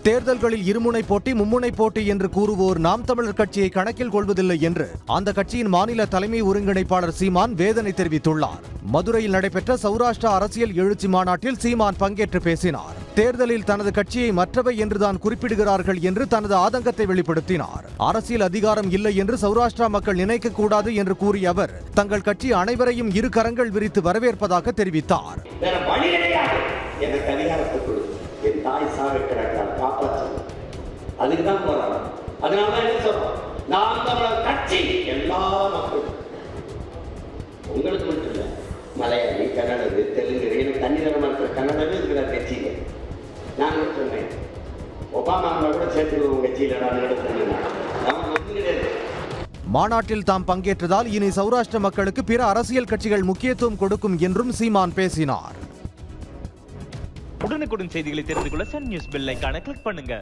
தேர்தல்களில் இருமுனை போட்டி மும்முனை போட்டி என்று கூறுவோர் நாம் தமிழர் கட்சியை கணக்கில் கொள்வதில்லை என்று அந்த கட்சியின் மாநில தலைமை ஒருங்கிணைப்பாளர் சீமான் வேதனை தெரிவித்துள்ளார். மதுரையில் நடைபெற்ற சௌராஷ்டிரா அரசியல் எழுச்சி மாநாட்டில் சீமான் பங்கேற்று பேசினார். தேர்தலில் தனது கட்சியை மற்றவை என்றுதான் குறிப்பிடுகிறார்கள் என்று தனது ஆதங்கத்தை வெளிப்படுத்தினார். அரசியல் அதிகாரம் இல்லை என்று சௌராஷ்டிரா மக்கள் நினைக்க கூடாது என்று கூறிய அவர் தங்கள் கட்சி அனைவரையும் இரு கரங்கள் விரித்து வரவேற்பதாக தெரிவித்தார். என் தாய் சாவிக்கிறார்கள் காப்பாற்றணும், அதுக்கு தான் போராடும். அதனால தான் என்ன சொல்றோம், நாம் தமிழர் கட்சி எல்லா மக்களும், உங்களுக்கு மட்டும் இல்லை, மலையாளி, கன்னடது, தெலுங்கு, எனக்கு தன்னிதரமாக இருக்கிற கன்னடமே இருக்கிற கட்சியில நான் சொன்னேன், ஒபாமாவை கூட சேர்த்துருவோம் கட்சியில் நான் எடுத்துருந்தேன். நமக்கு ஒன்றும் கிடையாது. மாநாட்டில் தாம் பங்கேற்றதால் இனி சௌராஷ்டிர மக்களுக்கு பிற அரசியல் கட்சிகள் முக்கியத்துவம் கொடுக்கும் என்றும் சீமான் பேசினார். உடனுக்குடன் செய்திகளை தெரிந்து கொள்ள சன் நியூஸ் பெல் ஐகானை கிளிக் பண்ணுங்க.